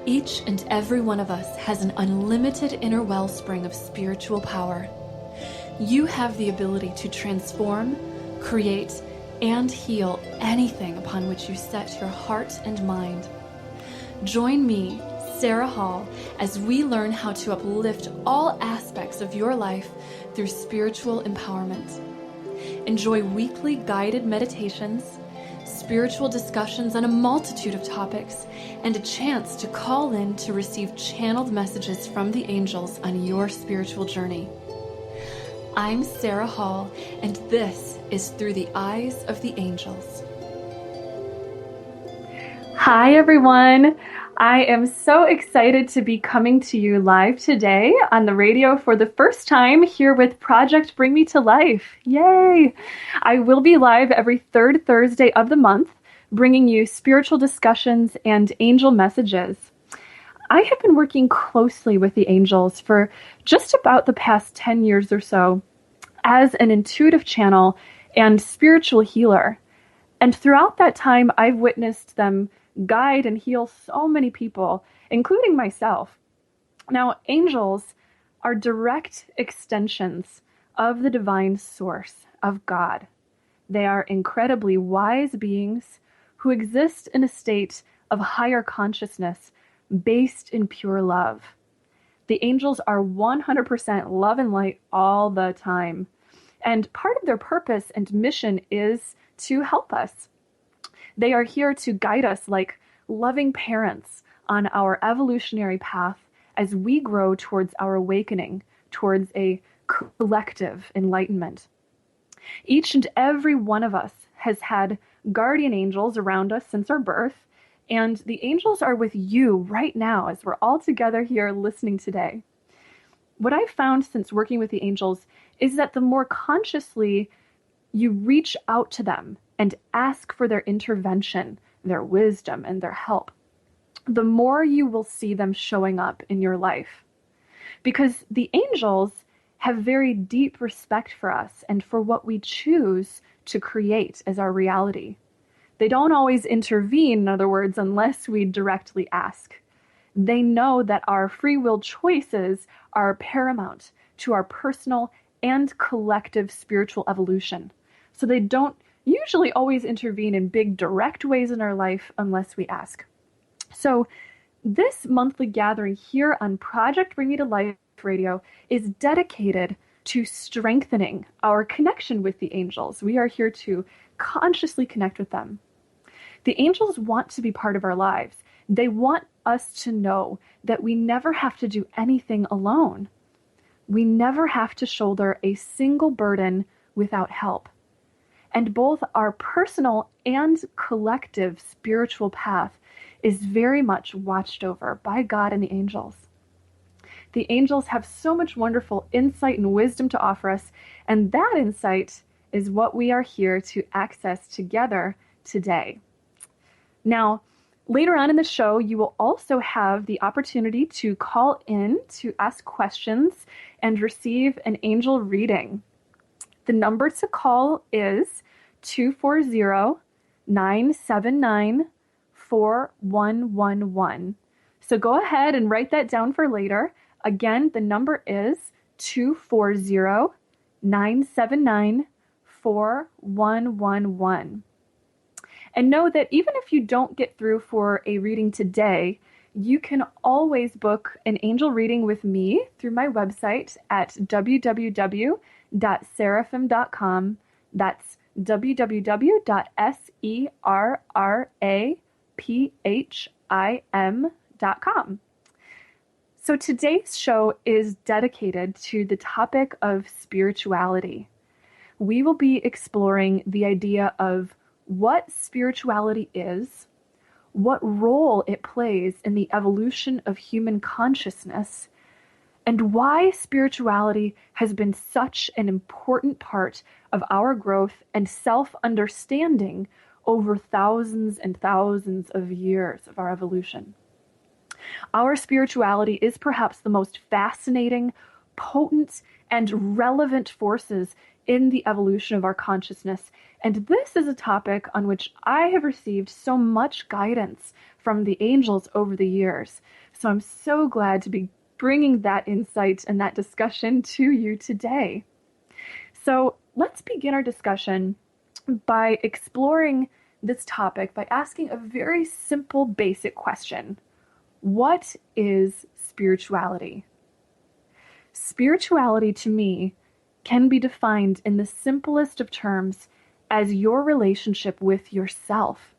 Each and every one of us has an unlimited inner wellspring of spiritual power. You have the ability to transform, create, and heal anything upon which you set your heart and mind. Join me, Sarah Hall, as we learn how to uplift all aspects of your life through spiritual empowerment. Enjoy weekly guided meditations, spiritual discussions on a multitude of topics, and a chance to call in to receive channeled messages from the angels on your spiritual journey. I'm Sarah Hall, and this is Through the Eyes of the Angels. Hi, everyone. I am so excited to be coming to you live today on the radio for the first time here with Project Bring Me to Life. Yay! I will be live every third Thursday of the month, bringing you spiritual discussions and angel messages. I have been working closely with the angels for just about the past 10 years or so as an intuitive channel and spiritual healer. And throughout that time, I've witnessed them guide and heal so many people, including myself. Now, angels are direct extensions of the divine source of God. They are incredibly wise beings who exist in a state of higher consciousness based in pure love. The angels are 100% love and light all the time. And part of their purpose and mission is to help us. They are here to guide us like loving parents on our evolutionary path as we grow towards our awakening, towards a collective enlightenment. Each and every one of us has had guardian angels around us since our birth, and the angels are with you right now as we're all together here listening today. What I've found since working with the angels is that the more consciously you reach out to them and ask for their intervention, their wisdom, and their help, the more you will see them showing up in your life. Because the angels have very deep respect for us and for what we choose to create as our reality. They don't always intervene, in other words, unless we directly ask. They know that our free will choices are paramount to our personal and collective spiritual evolution. So they don't usually always intervene in big direct ways in our life unless we ask. So this monthly gathering here on Project Bring Me to Life Radio is dedicated to strengthening our connection with the angels. We are here to consciously connect with them. The angels want to be part of our lives. They want us to know that we never have to do anything alone. We never have to shoulder a single burden without help. And both our personal and collective spiritual path is very much watched over by God and the angels. The angels have so much wonderful insight and wisdom to offer us, and that insight is what we are here to access together today. Now, later on in the show, you will also have the opportunity to call in to ask questions and receive an angel reading. The number to call is 240-979-4111. So go ahead and write that down for later. Again, the number is 240-979-4111. And know that even if you don't get through for a reading today, you can always book an angel reading with me through my website at www.seraphim.com. That's www.seraphim.com. So today's show is dedicated to the topic of spirituality. We will be exploring the idea of what spirituality is, what role it plays in the evolution of human consciousness, and why spirituality has been such an important part of our growth and self-understanding over thousands and thousands of years of our evolution. Our spirituality is perhaps the most fascinating, potent, and relevant forces in the evolution of our consciousness. And this is a topic on which I have received so much guidance from the angels over the years. So I'm so glad to be bringing that insight and that discussion to you today. So let's begin our discussion by exploring this topic by asking a very simple, basic question. What is spirituality? Spirituality, to me, can be defined in the simplest of terms as your relationship with yourself.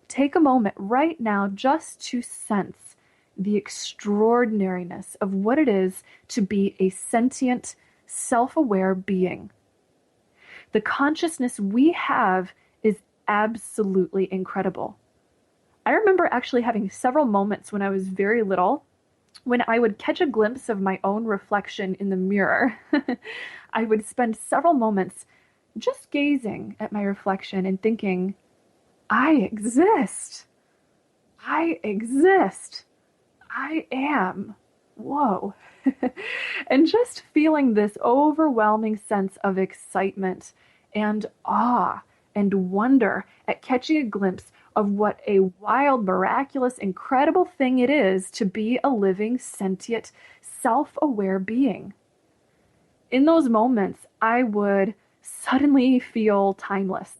Take a moment right now just to sense the extraordinariness of what it is to be a sentient, self-aware being. The consciousness we have is absolutely incredible. I remember actually having several moments when I was very little when I would catch a glimpse of my own reflection in the mirror. I would spend several moments just gazing at my reflection and thinking, I exist. I exist. I am. Whoa. And just feeling this overwhelming sense of excitement and awe and wonder at catching a glimpse of what a wild, miraculous, incredible thing it is to be a living, sentient, self-aware being. In those moments, I would suddenly feel timeless.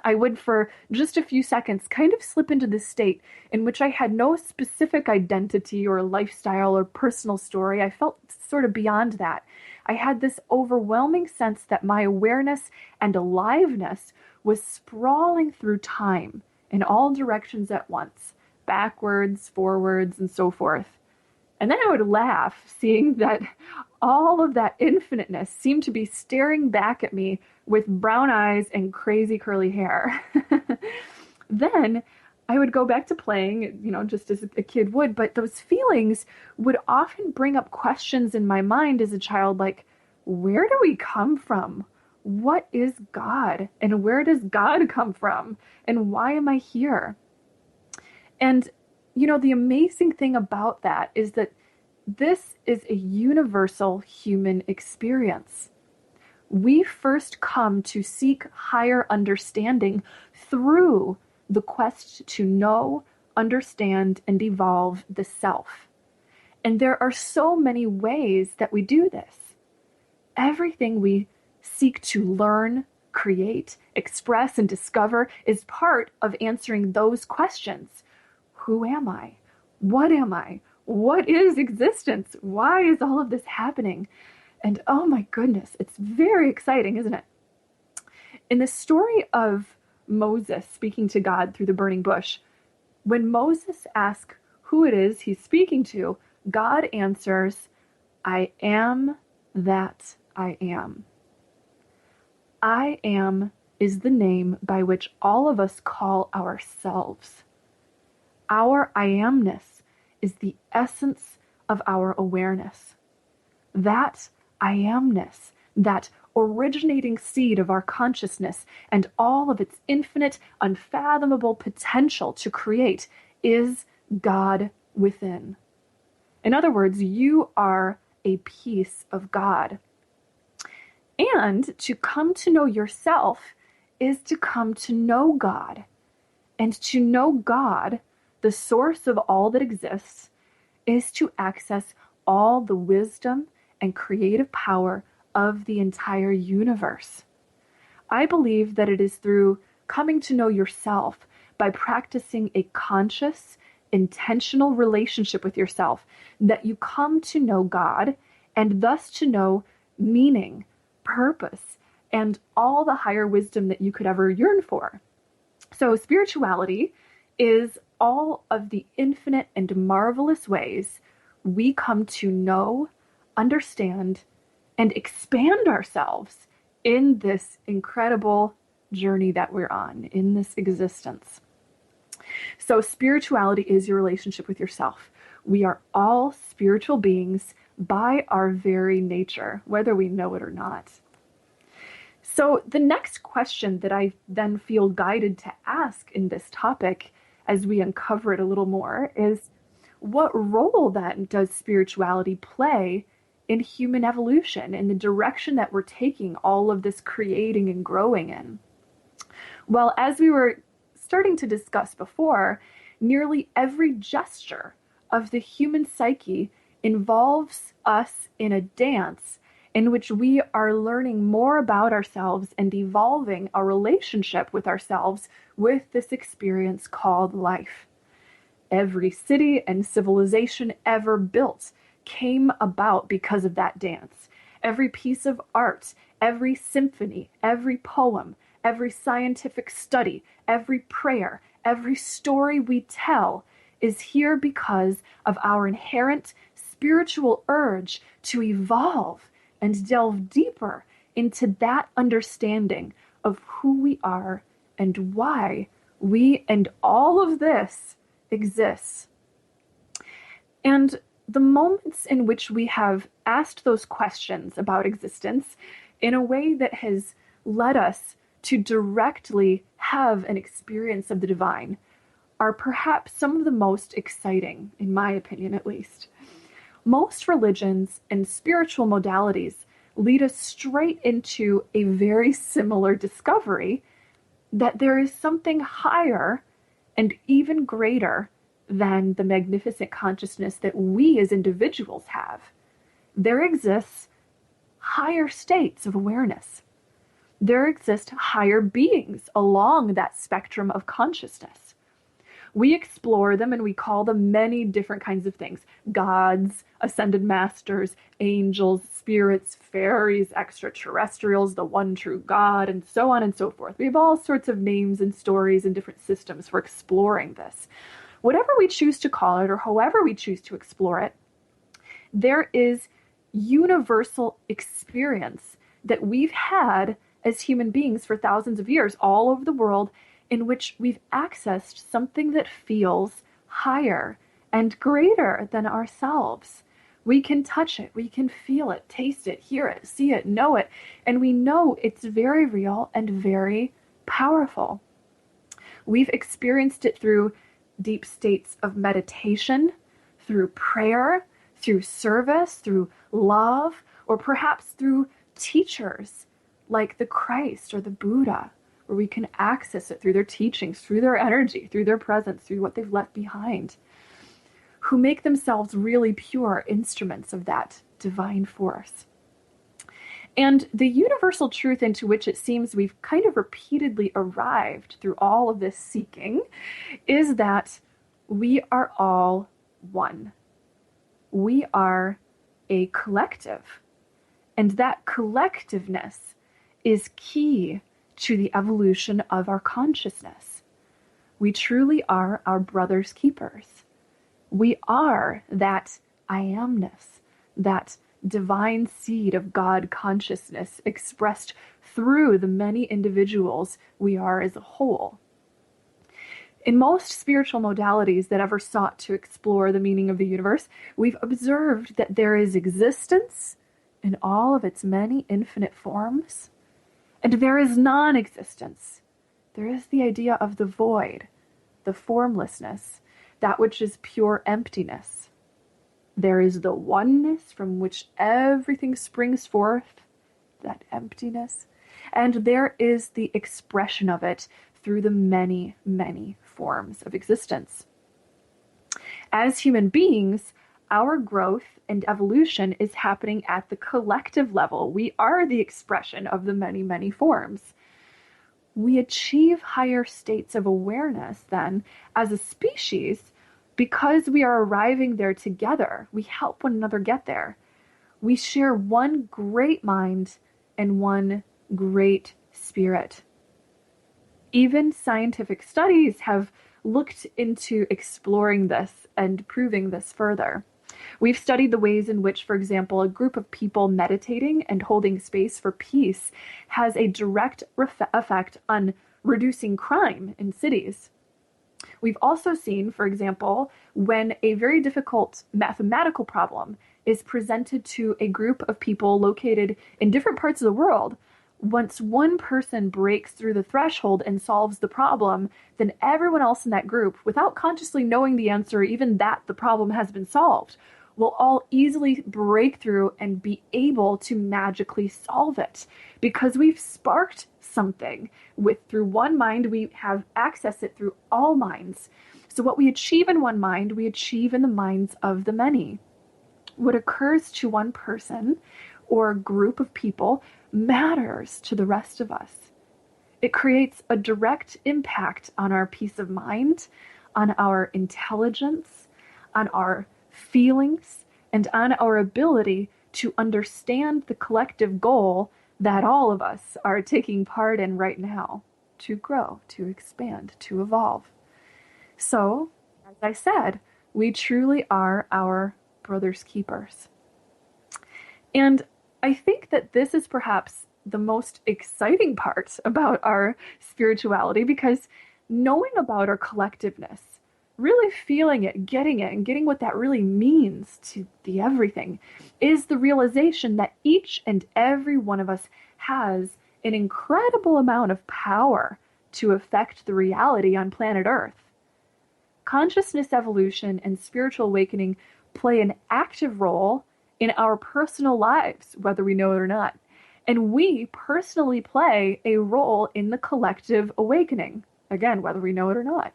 I would, for just a few seconds, kind of slip into this state in which I had no specific identity or lifestyle or personal story. I felt sort of beyond that. I had this overwhelming sense that my awareness and aliveness was sprawling through time in all directions at once, backwards, forwards, and so forth. And then I would laugh, seeing that all of that infiniteness seemed to be staring back at me with brown eyes and crazy curly hair. Then I would go back to playing, just as a kid would, but those feelings would often bring up questions in my mind as a child, like, where do we come from? What is God? And where does God come from? And why am I here? And, the amazing thing about that is that this is a universal human experience. We first come to seek higher understanding through the quest to know, understand, and evolve the self. And there are so many ways that we do this. Everything we seek to learn, create, express, and discover is part of answering those questions. Who am I? What am I? What is existence? Why is all of this happening? And oh my goodness, it's very exciting, isn't it? In the story of Moses speaking to God through the burning bush, when Moses asks who it is he's speaking to, God answers, I am that I am. I am is the name by which all of us call ourselves. Our I amness is the essence of our awareness. That I amness, that originating seed of our consciousness and all of its infinite, unfathomable potential to create is God within. In other words, you are a piece of God. And to come to know yourself is to come to know God. And to know God, the source of all that exists, is to access all the wisdom and creative power of the entire universe. I believe that it is through coming to know yourself by practicing a conscious, intentional relationship with yourself that you come to know God and thus to know meaning, purpose, and all the higher wisdom that you could ever yearn for. So spirituality is all of the infinite and marvelous ways we come to know, understand, and expand ourselves in this incredible journey that we're on, in this existence. So spirituality is your relationship with yourself. We are all spiritual beings by our very nature, whether we know it or not. So the next question that I then feel guided to ask in this topic as we uncover it a little more is, what role then does spirituality play in human evolution, in the direction that we're taking all of this creating and growing in. Well, as we were starting to discuss before, nearly every gesture of the human psyche involves us in a dance in which we are learning more about ourselves and evolving a relationship with ourselves with this experience called life. Every city and civilization ever built came about because of that dance. Every piece of art, every symphony, every poem, every scientific study, every prayer, every story we tell is here because of our inherent spiritual urge to evolve and delve deeper into that understanding of who we are and why we and all of this exists. And the moments in which we have asked those questions about existence in a way that has led us to directly have an experience of the divine are perhaps some of the most exciting, in my opinion at least. Most religions and spiritual modalities lead us straight into a very similar discovery that there is something higher and even greater than the magnificent consciousness that we as individuals have. There exists higher states of awareness. There exist higher beings along that spectrum of consciousness. We explore them and we call them many different kinds of things: gods, ascended masters, angels, spirits, fairies, extraterrestrials, the one true God, and so on and so forth. We have all sorts of names and stories and different systems for exploring this. Whatever we choose to call it, or however we choose to explore it, there is universal experience that we've had as human beings for thousands of years all over the world, in which we've accessed something that feels higher and greater than ourselves. We can touch it, we can feel it, taste it, hear it, see it, know it, and we know it's very real and very powerful. We've experienced it through deep states of meditation, through prayer, through service, through love, or perhaps through teachers like the Christ or the Buddha, where we can access it through their teachings, through their energy, through their presence, through what they've left behind, who make themselves really pure instruments of that divine force. And the universal truth into which it seems we've kind of repeatedly arrived through all of this seeking is that we are all one. We are a collective. And that collectiveness is key to the evolution of our consciousness. We truly are our brother's keepers. We are that I amness, that divine seed of God consciousness expressed through the many individuals we are as a whole. In most spiritual modalities that ever sought to explore the meaning of the universe, we've observed that there is existence in all of its many infinite forms, and there is non-existence. There is the idea of the void, the formlessness, that which is pure emptiness. There is the oneness from which everything springs forth, that emptiness, and there is the expression of it through the many, many forms of existence. As human beings, our growth and evolution is happening at the collective level. We are the expression of the many, many forms. We achieve higher states of awareness then as a species because we are arriving there together. We help one another get there. We share one great mind and one great spirit. Even scientific studies have looked into exploring this and proving this further. We've studied the ways in which, for example, a group of people meditating and holding space for peace has a direct effect on reducing crime in cities. We've also seen, for example, when a very difficult mathematical problem is presented to a group of people located in different parts of the world, once one person breaks through the threshold and solves the problem, then everyone else in that group, without consciously knowing the answer, even that the problem has been solved, will all easily break through and be able to magically solve it because we've sparked something through one mind. We have access it through all minds. So what we achieve in one mind, we achieve in the minds of the many. What occurs to one person or group of people matters to the rest of us. It creates a direct impact on our peace of mind, on our intelligence, on our feelings, and on our ability to understand the collective goal that all of us are taking part in right now, to grow, to expand, to evolve. So, as I said, we truly are our brother's keepers. And I think that this is perhaps the most exciting part about our spirituality, because knowing about our collectiveness, really feeling it, and getting what that really means to the everything, is the realization that each and every one of us has an incredible amount of power to affect the reality on planet Earth. Consciousness evolution and spiritual awakening play an active role in our personal lives, whether we know it or not. And we personally play a role in the collective awakening, again, whether we know it or not.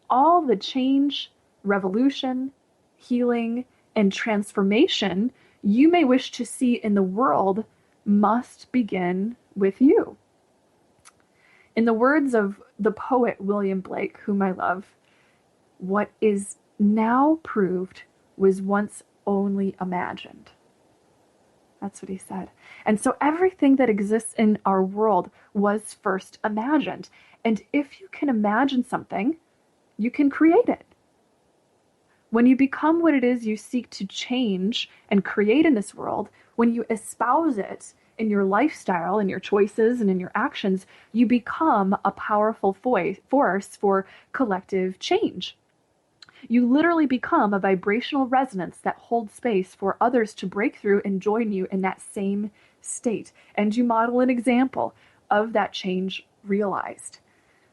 All the change, revolution, healing, and transformation you may wish to see in the world must begin with you. In the words of the poet William Blake, whom I love, what is now proved was once only imagined. That's what he said. And so everything that exists in our world was first imagined. And if you can imagine something, you can create it. When you become what it is you seek to change and create in this world, when you espouse it in your lifestyle, in your choices, and in your actions, you become a powerful force for collective change. You literally become a vibrational resonance that holds space for others to break through and join you in that same state. And you model an example of that change realized.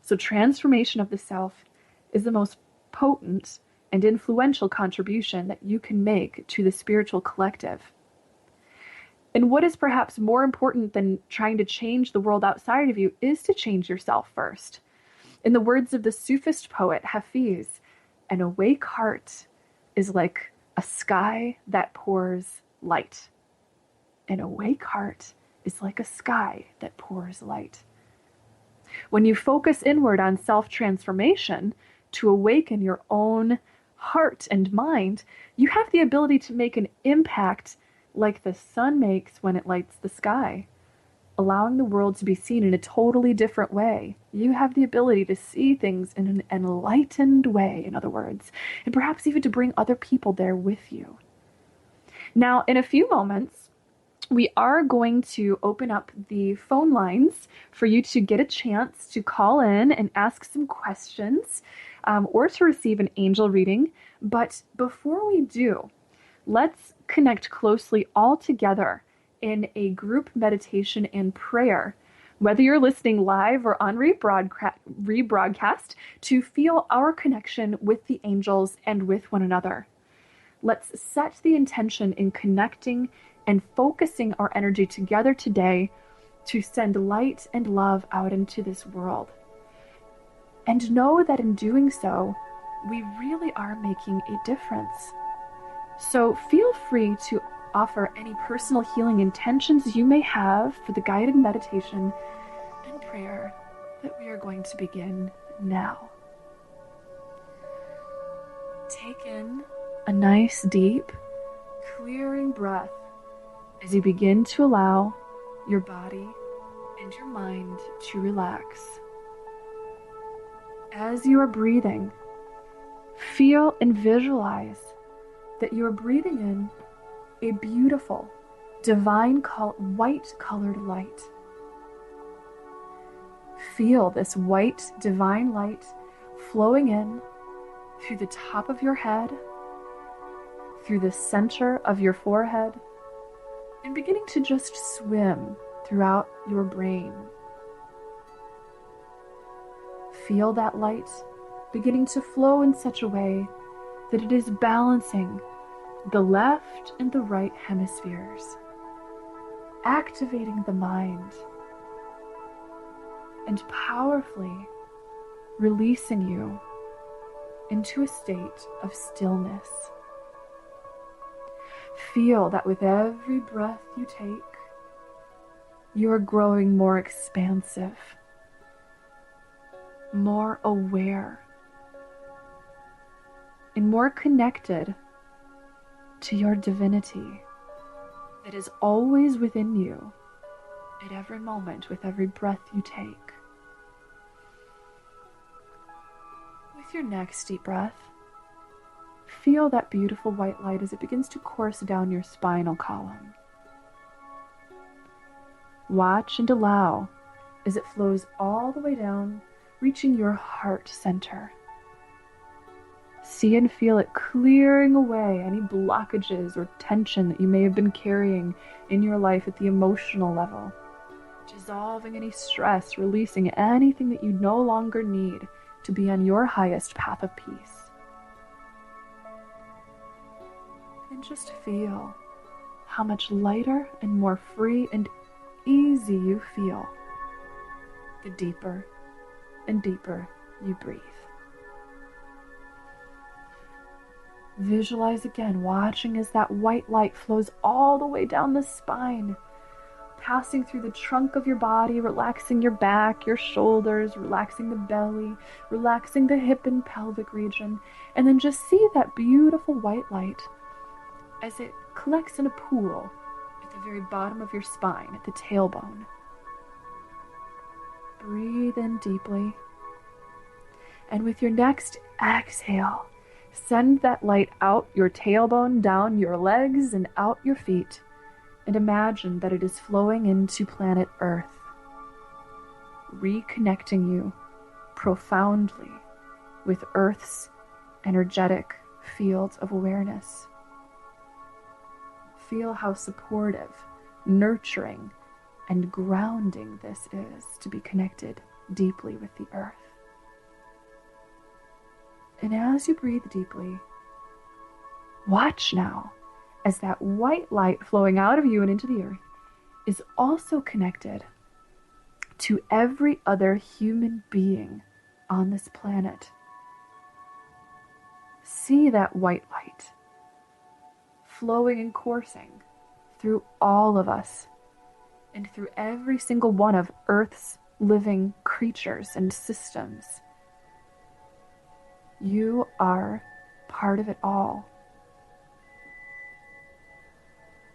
So transformation of the self is the most potent and influential contribution that you can make to the spiritual collective. And what is perhaps more important than trying to change the world outside of you is to change yourself first. In the words of the Sufist poet Hafiz, an awake heart is like a sky that pours light. An awake heart is like a sky that pours light. When you focus inward on self-transformation to awaken your own heart and mind, you have the ability to make an impact like the sun makes when it lights the sky, allowing the world to be seen in a totally different way. You have the ability to see things in an enlightened way, in other words, and perhaps even to bring other people there with you. Now, in a few moments, we are going to open up the phone lines for you to get a chance to call in and ask some questions or to receive an angel reading. But before we do, let's connect closely all together in a group meditation and prayer, whether you're listening live or on rebroadcast, to feel our connection with the angels and with one another. Let's set the intention in connecting and focusing our energy together today to send light and love out into this world. And know that in doing so, we really are making a difference. So feel free to offer any personal healing intentions you may have for the guided meditation and prayer that we are going to begin now. Take in a nice, deep, clearing breath as you begin to allow your body and your mind to relax. As you are breathing, feel and visualize that you are breathing in a beautiful, divine white-colored light. Feel this white, divine light flowing in through the top of your head, through the center of your forehead, and beginning to just swim throughout your brain. Feel that light beginning to flow in such a way that it is balancing the left and the right hemispheres, activating the mind and powerfully releasing you into a state of stillness. Feel that with every breath you take, you are growing more expansive, more aware, and more connected to your divinity that is always within you at every moment with every breath you take. With your next deep breath, feel that beautiful white light as it begins to course down your spinal column. Watch and allow as it flows all the way down, reaching your heart center. See and feel it clearing away any blockages or tension that you may have been carrying in your life at the emotional level. Dissolving any stress, releasing anything that you no longer need to be on your highest path of peace. And just feel how much lighter and more free and easy you feel the deeper and deeper you breathe. Visualize again, watching as that white light flows all the way down the spine, passing through the trunk of your body, relaxing your back, your shoulders, relaxing the belly, relaxing the hip and pelvic region, and then just see that beautiful white light as it collects in a pool at the very bottom of your spine, at the tailbone. Breathe in deeply, and with your next exhale, send that light out your tailbone, down your legs, and out your feet, and imagine that it is flowing into planet Earth, reconnecting you profoundly with Earth's energetic field of awareness. Feel how supportive, nurturing, and grounding this is to be connected deeply with the Earth. And as you breathe deeply, watch now as that white light flowing out of you and into the earth is also connected to every other human being on this planet. See that white light flowing and coursing through all of us and through every single one of Earth's living creatures and systems. You are part of it all.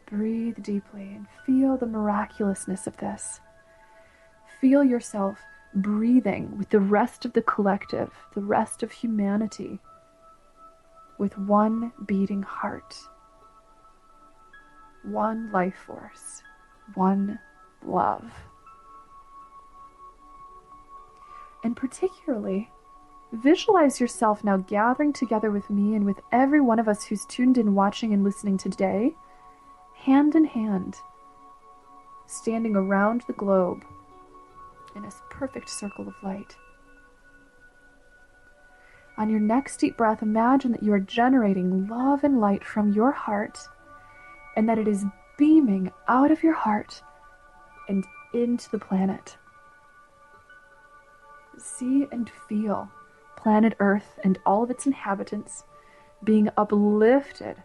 Breathe deeply and feel the miraculousness of this. Feel yourself breathing with the rest of the collective, the rest of humanity, with one beating heart, one life force, one love. And particularly, visualize yourself now gathering together with me and with every one of us who's tuned in, watching and listening today, hand in hand, standing around the globe in a perfect circle of light. On your next deep breath, imagine that you are generating love and light from your heart, and that it is beaming out of your heart and into the planet. See and feel planet Earth and all of its inhabitants being uplifted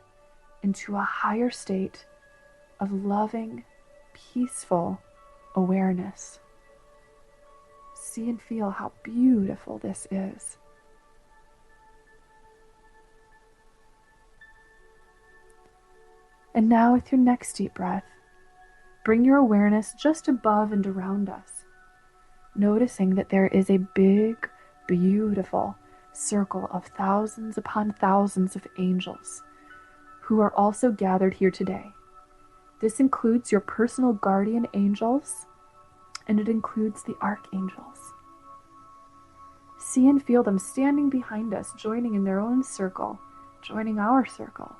into a higher state of loving, peaceful awareness. See and feel how beautiful this is. And now with your next deep breath, bring your awareness just above and around us, noticing that there is a big, beautiful circle of thousands upon thousands of angels who are also gathered here today. This includes your personal guardian angels, and it includes the archangels. See and feel them standing behind us, joining in their own circle, joining our circle,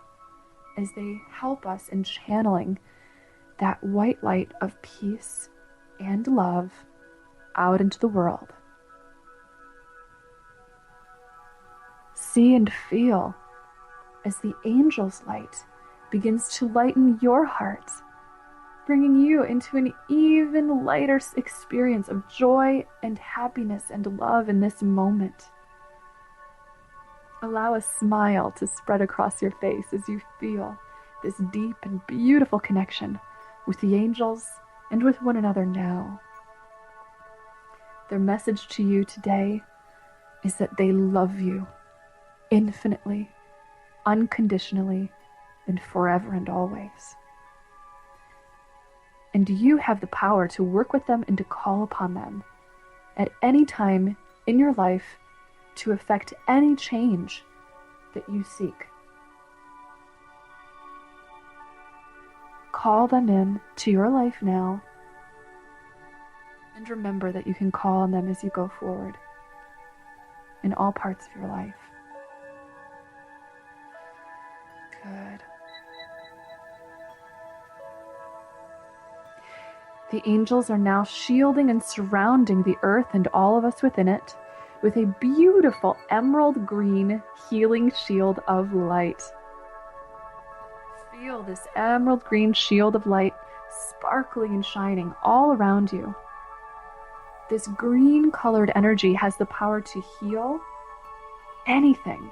as they help us in channeling that white light of peace and love out into the world. See and feel as the angel's light begins to lighten your heart, bringing you into an even lighter experience of joy and happiness and love in this moment. Allow a smile to spread across your face as you feel this deep and beautiful connection with the angels and with one another now. Their message to you today is that they love you infinitely, unconditionally, and forever and always. And you have the power to work with them and to call upon them at any time in your life to effect any change that you seek. Call them in to your life now, and remember that you can call on them as you go forward in all parts of your life. Good. The angels are now shielding and surrounding the earth and all of us within it with a beautiful emerald green healing shield of light. Feel this emerald green shield of light sparkling and shining all around you. This green colored energy has the power to heal anything.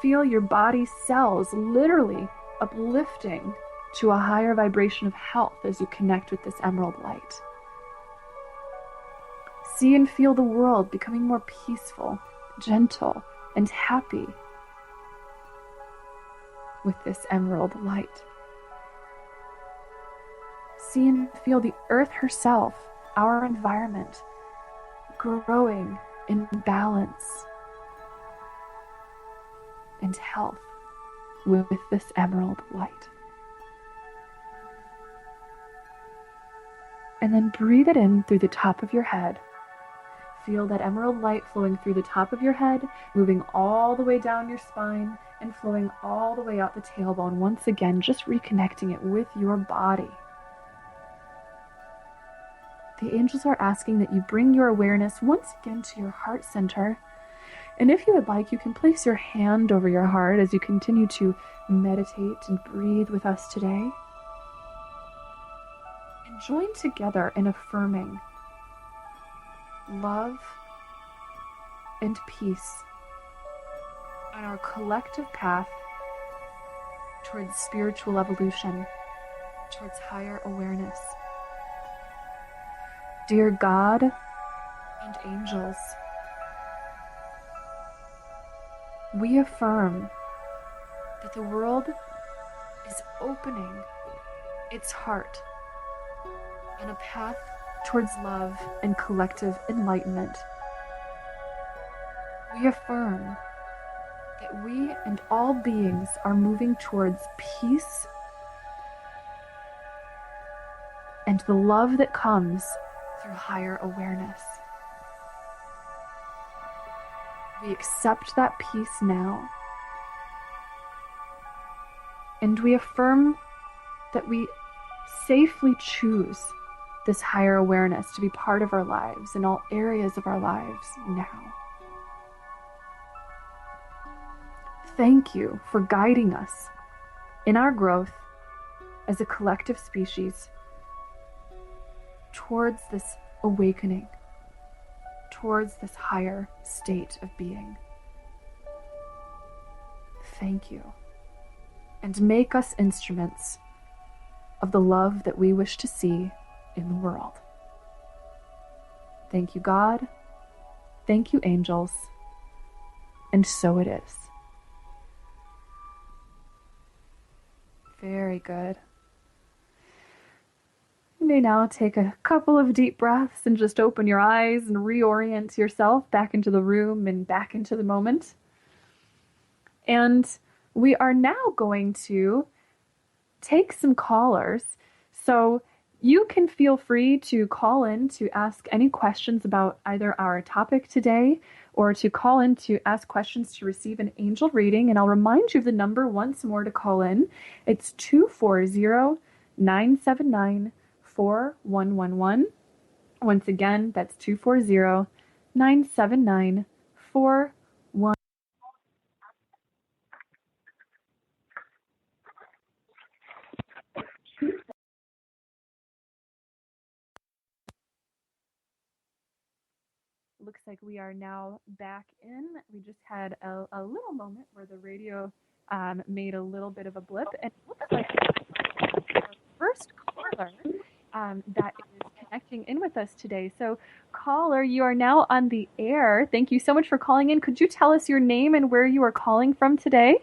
Feel your body's cells literally uplifting to a higher vibration of health as you connect with this emerald light. See and feel the world becoming more peaceful, gentle, and happy with this emerald light. See and feel the earth herself, our environment, growing in balance and health with this emerald light. And then breathe it in through the top of your head. Feel that emerald light flowing through the top of your head, moving all the way down your spine and flowing all the way out the tailbone. Once again, just reconnecting it with your body. The angels are asking that you bring your awareness once again to your heart center. And if you would like, you can place your hand over your heart as you continue to meditate and breathe with us today. And join together in affirming love and peace on our collective path towards spiritual evolution, towards higher awareness. Dear God and angels, we affirm that the world is opening its heart on a path towards love and collective enlightenment. We affirm that we and all beings are moving towards peace and the love that comes through higher awareness. We accept that peace now, and we affirm that we safely choose this higher awareness to be part of our lives in all areas of our lives now. Thank you for guiding us in our growth as a collective species towards this awakening, towards this higher state of being. Thank you. And make us instruments of the love that we wish to see in the world. Thank you, God. Thank you, angels. And so it is. Very good. You may now take a couple of deep breaths and just open your eyes and reorient yourself back into the room and back into the moment. And we are now going to take some callers. So you can feel free to call in to ask any questions about either our topic today or to call in to ask questions to receive an angel reading. And I'll remind you of the number once more to call in. It's 240-979-4111. Once again, that's 240-979-4111. like we are now back in. We just had a little moment where the radio made a little bit of a blip, and it looks like our first caller that is connecting in with us today. So, caller, you are now on the air. Thank you so much for calling in. Could you tell us your name and where you are calling from today?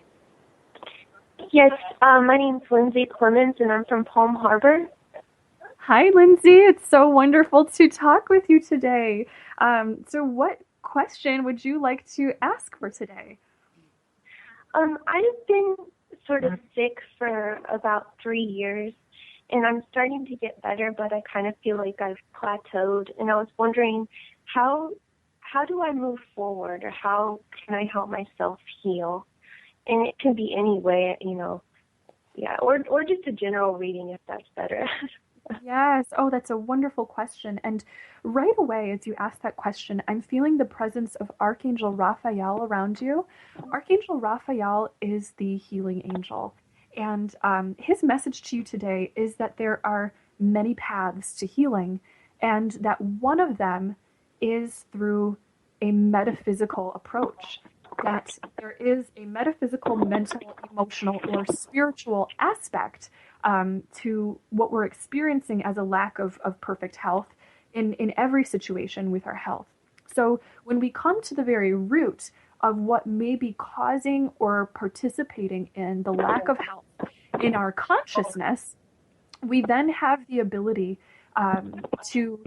Yes, my name's Lindsay Clemens, and I'm from Palm Harbor. Hi, Lindsay. It's so wonderful to talk with you today. So, what question would you like to ask for today? I've been sort of sick for about 3 years, and I'm starting to get better, but I kind of feel like I've plateaued. And I was wondering, how do I move forward, or how can I help myself heal? And it can be any way, yeah, or just a general reading if that's better. Yes. Oh, that's a wonderful question. And right away, as you ask that question, I'm feeling the presence of Archangel Raphael around you. Archangel Raphael is the healing angel. And his message to you today is that there are many paths to healing, and that one of them is through a metaphysical approach. That there is a metaphysical, mental, emotional, or spiritual aspect to what we're experiencing as a lack of perfect health in every situation with our health. So when we come to the very root of what may be causing or participating in the lack of health in our consciousness, we then have the ability to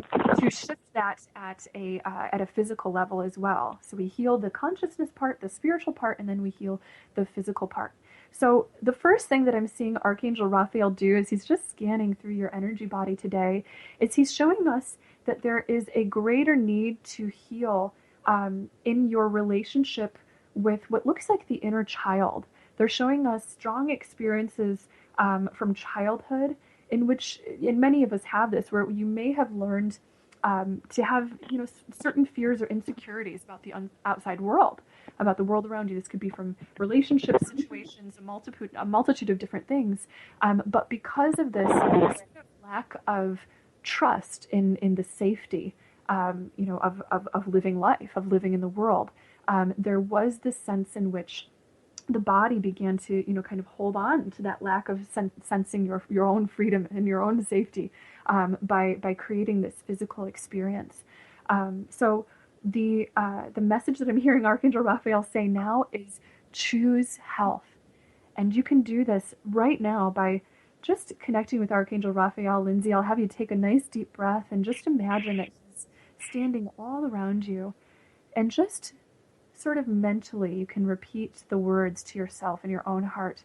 shift that at a physical level as well. So we heal the consciousness part, the spiritual part, and then we heal the physical part. So the first thing that I'm seeing Archangel Raphael do is he's just scanning through your energy body today, is he's showing us that there is a greater need to heal in your relationship with what looks like the inner child. They're showing us strong experiences from childhood in which, and many of us have this, where you may have learned to have, certain fears or insecurities about the outside world, about the world around you. This could be from relationship situations, a multitude of different things. But because of this lack of trust in the safety, of living life, of living in the world, there was this sense in which the body began to, kind of hold on to that lack of sensing your own freedom and your own safety by creating this physical experience. So the message that I'm hearing Archangel Raphael say now is choose health, and you can do this right now by just connecting with Archangel Raphael. Lindsay, I'll have you take a nice deep breath and just imagine that he's standing all around you, and just sort of mentally, you can repeat the words to yourself in your own heart.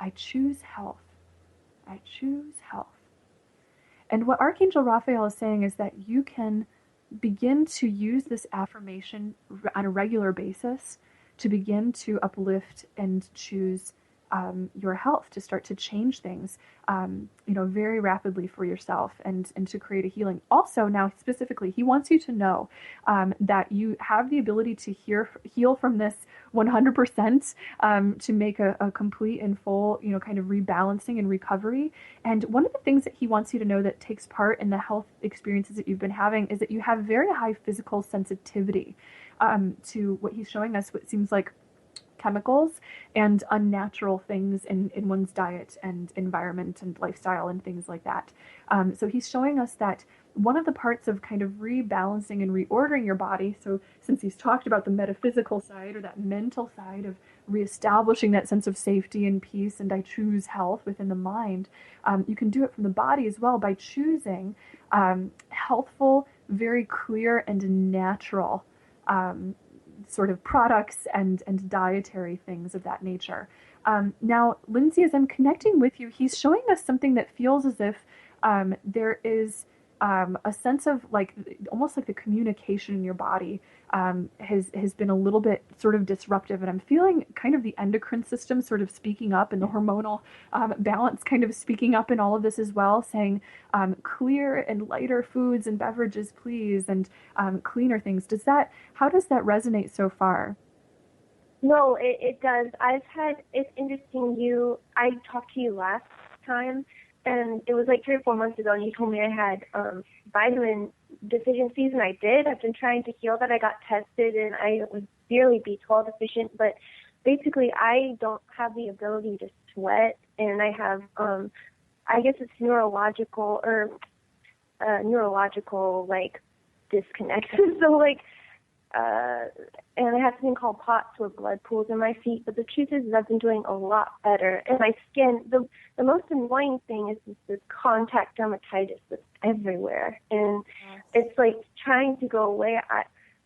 I choose health. I choose health. And what Archangel Raphael is saying is that you can begin to use this affirmation on a regular basis to begin to uplift and choose your health, to start to change things, very rapidly for yourself, and to create a healing. Also, now specifically, he wants you to know that you have the ability to heal from this 100%, to make a complete and full, kind of rebalancing and recovery. And one of the things that he wants you to know that takes part in the health experiences that you've been having is that you have very high physical sensitivity to what he's showing us, what seems like chemicals and unnatural things in one's diet and environment and lifestyle and things like that. So he's showing us that one of the parts of kind of rebalancing and reordering your body, so since he's talked about the metaphysical side or that mental side of reestablishing that sense of safety and peace, and I choose health within the mind, you can do it from the body as well by choosing healthful, very clear and natural sort of products and dietary things of that nature. Now, Lindsay, as I'm connecting with you, he's showing us something that feels as if there is a sense of like almost like the communication in your body has been a little bit sort of disruptive, and I'm feeling kind of the endocrine system sort of speaking up, and the hormonal balance kind of speaking up in all of this as well, saying clear and lighter foods and beverages, please, and cleaner things. How does that resonate so far? No, it does. It's interesting, I talked to you last time, and it was like 3 or 4 months ago, and you told me I had vitamin deficiencies, and I did. I've been trying to heal that. I got tested, and I was severely B12 deficient, but basically I don't have the ability to sweat, and I have, I guess it's neurological like disconnect. So like, and I have something called POTS, or blood pools in my feet. But the truth is I've been doing a lot better. And my skin, the most annoying thing is this contact dermatitis that's everywhere. And it's like trying to go away.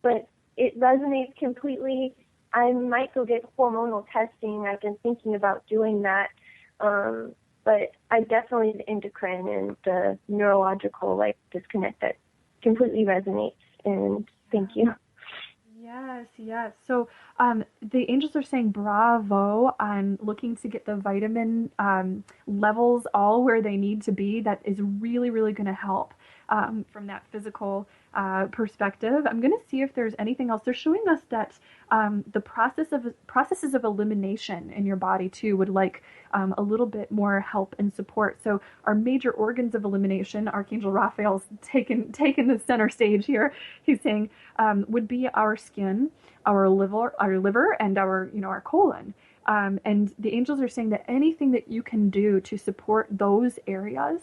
But it resonates completely. I might go get hormonal testing. I've been thinking about doing that. But I definitely, the endocrine and the neurological like disconnect, that completely resonates. And thank you. Yes, yes. So the angels are saying bravo on looking to get the vitamin levels all where they need to be. That is really, really going to help from that physical perspective. I'm going to see if there's anything else. They're showing us that the processes of elimination in your body too would like a little bit more help and support. So our major organs of elimination, Archangel Raphael's taken the center stage here. He's saying would be our skin, our liver, and our colon. And the angels are saying that anything that you can do to support those areas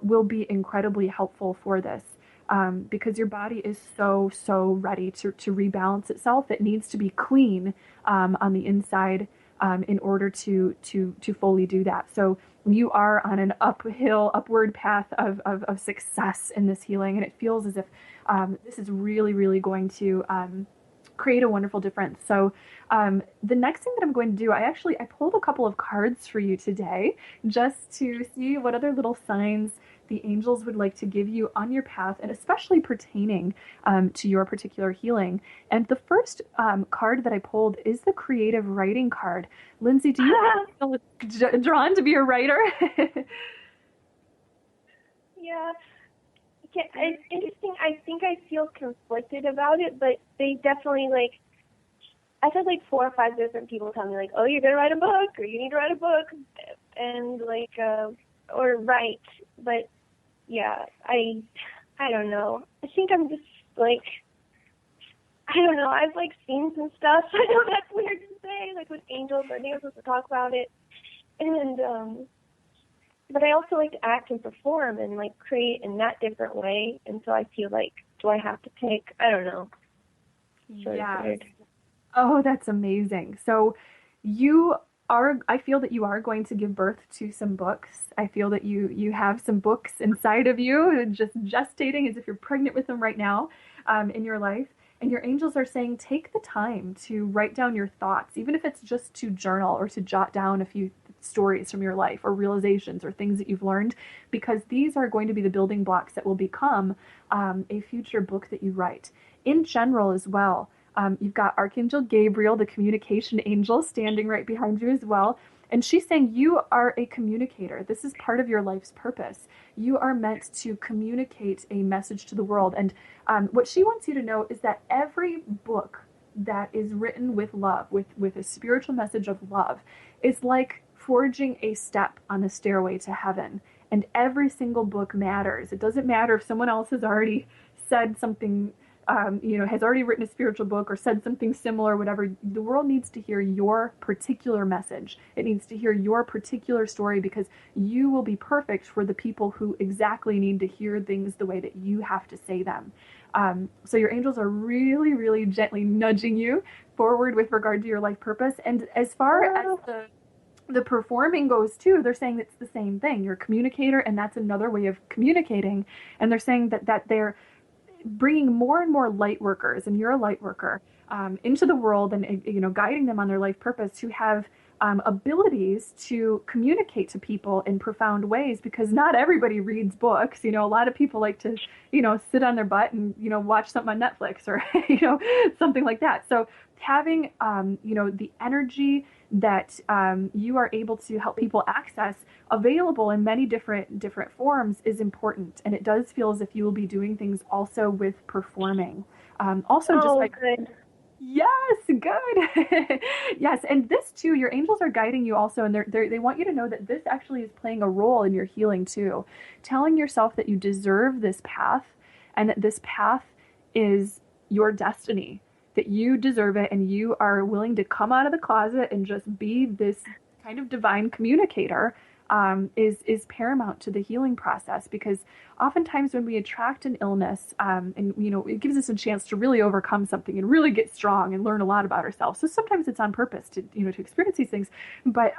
will be incredibly helpful for this. Because your body is so ready to rebalance itself. It needs to be clean on the inside in order to fully do that. So you are on an upward path of success in this healing, and it feels as if this is really, really going to create a wonderful difference. So the next thing that I'm going to do, I pulled a couple of cards for you today just to see what other little signs the angels would like to give you on your path, and especially pertaining to your particular healing. And the first card that I pulled is the creative writing card. Lindsay, do you feel drawn to be a writer? Yeah. It's interesting. I think I feel conflicted about it, but they definitely, like, I've had like 4 or 5 different people tell me, like, oh, you're going to write a book, or you need to write a book, and like, or write. But yeah, I don't know. I think I'm just like, I don't know. I've like seen some stuff. I know that's weird to say, like with angels. I think I'm supposed to talk about it. And, but I also like to act and perform and like create in that different way. And so I feel like, do I have to pick? I don't know. Yeah. Oh, that's amazing. So I feel that you are going to give birth to some books. I feel that you have some books inside of you, just gestating as if you're pregnant with them right now in your life. And your angels are saying, take the time to write down your thoughts, even if it's just to journal or to jot down a few stories from your life or realizations or things that you've learned, because these are going to be the building blocks that will become a future book that you write. In general as well, you've got Archangel Gabriel, the communication angel, standing right behind you as well. And she's saying you are a communicator. This is part of your life's purpose. You are meant to communicate a message to the world. And what she wants you to know is that every book that is written with love, with a spiritual message of love, is like forging a step on the stairway to heaven. And every single book matters. It doesn't matter if someone else has already said something, has already written a spiritual book or said something similar, whatever. The world needs to hear your particular message. It needs to hear your particular story, because you will be perfect for the people who exactly need to hear things the way that you have to say them. So your angels are really, really gently nudging you forward with regard to your life purpose. And as far as the performing goes too, they're saying it's the same thing. You're a communicator, and that's another way of communicating. And they're saying that they're bringing more and more light workers, and you're a light worker, into the world, and guiding them on their life purpose, who have abilities to communicate to people in profound ways, because not everybody reads books. A lot of people like to sit on their butt and watch something on Netflix or something like that. So having the energy that you are able to help people access, available in many different forms, is important. And it does feel as if you will be doing things also with performing. Good. Yes, good. Yes, and this too, your angels are guiding you also, and they want you to know that this actually is playing a role in your healing too. Telling yourself that you deserve this path, and that this path is your destiny, that you deserve it, and you are willing to come out of the closet and just be this kind of divine communicator, is paramount to the healing process. Because oftentimes when we attract an illness, and it gives us a chance to really overcome something and really get strong and learn a lot about ourselves. So sometimes it's on purpose to to experience these things. But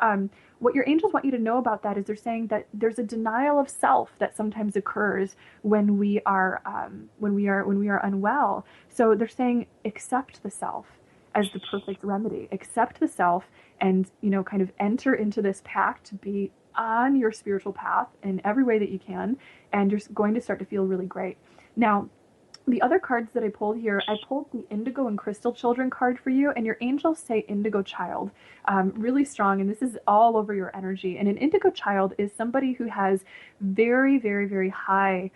what your angels want you to know about that is they're saying that there's a denial of self that sometimes occurs when we are unwell. So they're saying accept the self as the perfect remedy. Accept the self, and kind of enter into this pact to be on your spiritual path in every way that you can, and you're going to start to feel really great. Now, the other cards that I pulled here, I pulled the Indigo and Crystal Children card for you, and your angels say Indigo Child, really strong, and this is all over your energy. And an Indigo Child is somebody who has very, very, very high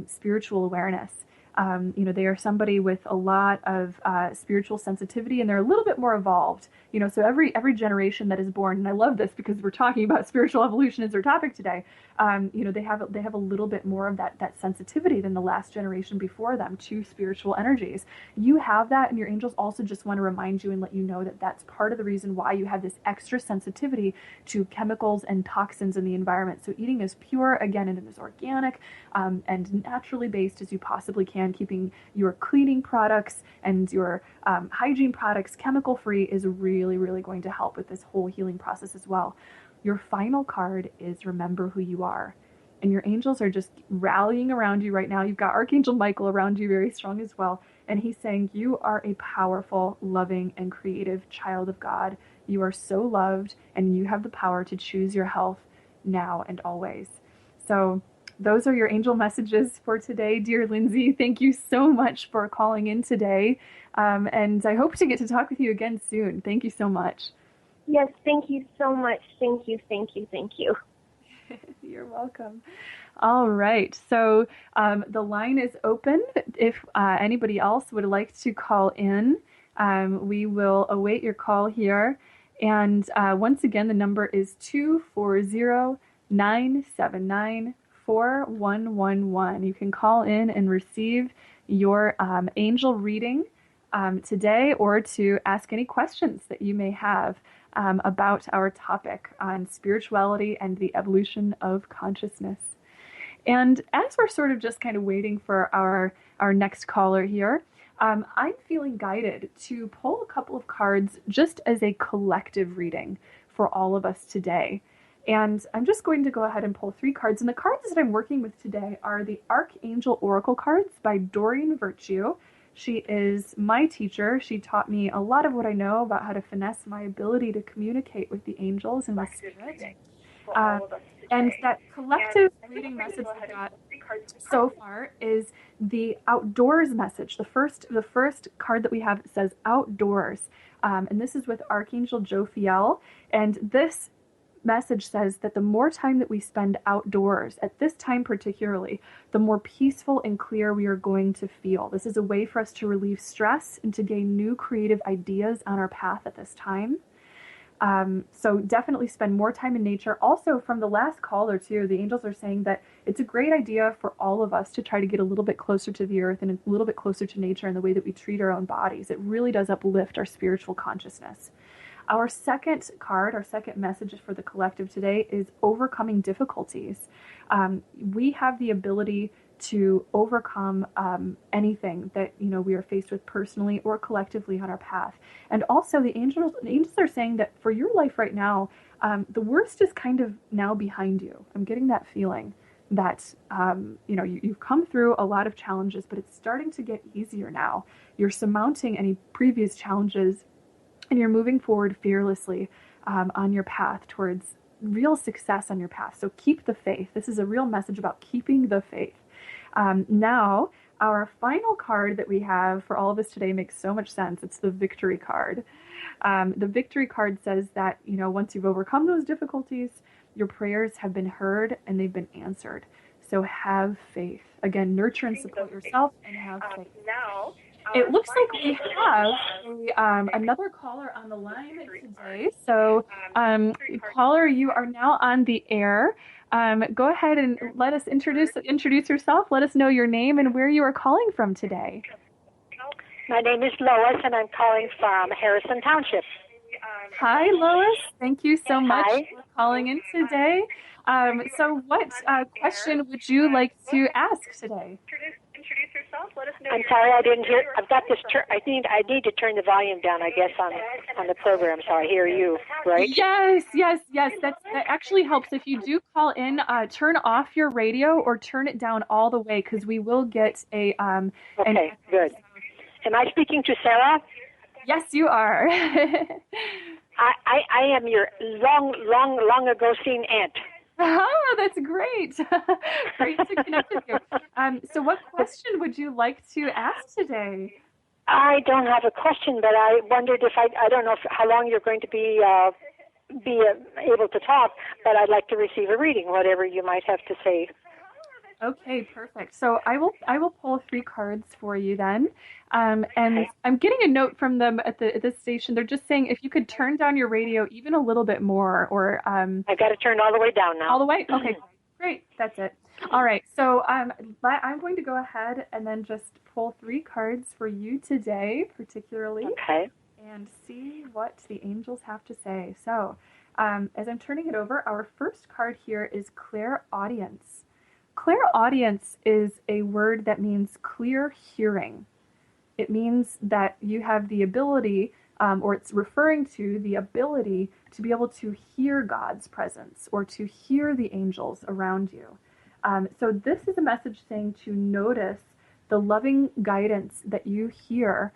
spiritual awareness. They are somebody with a lot of spiritual sensitivity, and they're a little bit more evolved. So every generation that is born, and I love this because we're talking about spiritual evolution as our topic today. They have a little bit more of that sensitivity than the last generation before them to spiritual energies. You have that, and your angels also just want to remind you and let you know that that's part of the reason why you have this extra sensitivity to chemicals and toxins in the environment. So eating as pure, again, and as organic and naturally based as you possibly can, keeping your cleaning products and your hygiene products chemical free is really, really going to help with this whole healing process as well. Your final card is Remember Who You Are. And your angels are just rallying around you right now. You've got Archangel Michael around you, very strong as well. And he's saying you are a powerful, loving, and creative child of God. You are so loved, and you have the power to choose your health now and always. So those are your angel messages for today, dear Lindsay. Thank you so much for calling in today. And I hope to get to talk with you again soon. Thank you so much. Yes, thank you so much. Thank you, thank you, thank you. You're welcome. All right. So the line is open. If anybody else would like to call in, we will await your call here. And once again, the number is 240-979-4111. You can call in and receive your angel reading today, or to ask any questions that you may have about our topic on spirituality and the evolution of consciousness. And as we're sort of just kind of waiting for our next caller here, I'm feeling guided to pull a couple of cards just as a collective reading for all of us today. And I'm just going to go ahead and pull 3 cards. And the cards that I'm working with today are the Archangel Oracle cards by Doreen Virtue. She is my teacher. She taught me a lot of what I know about how to finesse my ability to communicate with the angels and with spirit. And that collective reading message we got so far is the outdoors message. The first card that we have says outdoors. And this is with Archangel Jophiel. And this message says that the more time that we spend outdoors, at this time particularly, the more peaceful and clear we are going to feel. This is a way for us to relieve stress and to gain new creative ideas on our path at this time. So definitely spend more time in nature. Also, from the last caller too, the angels are saying that it's a great idea for all of us to try to get a little bit closer to the earth and a little bit closer to nature in the way that we treat our own bodies. It really does uplift our spiritual consciousness. Our second card, our second message for the collective today is overcoming difficulties. We have the ability to overcome anything that we are faced with personally or collectively on our path. And also the angels are saying that for your life right now, the worst is kind of now behind you. I'm getting that feeling that you've come through a lot of challenges, but it's starting to get easier now. You're surmounting any previous challenges, and you're moving forward fearlessly on your path towards real success on your path. So keep the faith. This is a real message about keeping the faith. Now, our final card that we have for all of us today makes so much sense. It's the victory card. The victory card says that, once you've overcome those difficulties, your prayers have been heard and they've been answered. So have faith. Again, nurture and support yourself and have faith. Now, it looks like we have another caller on the line today. So, caller, you are now on the air. Go ahead and let us introduce yourself. Let us know your name and where you are calling from today. My name is Lois, and I'm calling from Harrison Township. Hi, Lois. Thank you so much Hi. for calling in today. So what question would you like to ask today? Introduce yourself. Let us know. I'm sorry, I didn't hear. I've got this. I need to turn the volume down, I guess, on the program, so I hear you. Right? Yes. That actually helps. If you do call in, turn off your radio or turn it down all the way, because we will get a Okay, good. Am I speaking to Sarah? Yes, you are. I am your long ago seen aunt. Oh, that's great. Great to connect with you. So what question would you like to ask today? I don't have a question, but I wondered if I don't know how long you're going to be able to talk, but I'd like to receive a reading, whatever you might have to say. Okay, perfect. So I will pull 3 cards for you then, and I'm getting a note from them at the station. They're just saying if you could turn down your radio even a little bit more, or I've got to turn all the way down now. All the way. Okay, great. That's it. All right. So I'm going to go ahead and then just pull 3 cards for you today, particularly, and see what the angels have to say. So as I'm turning it over, our first card here is clairaudience. Clairaudience is a word that means clear hearing. It means that you have the ability, or it's referring to the ability to be able to hear God's presence or to hear the angels around you. So this is a message saying to notice the loving guidance that you hear,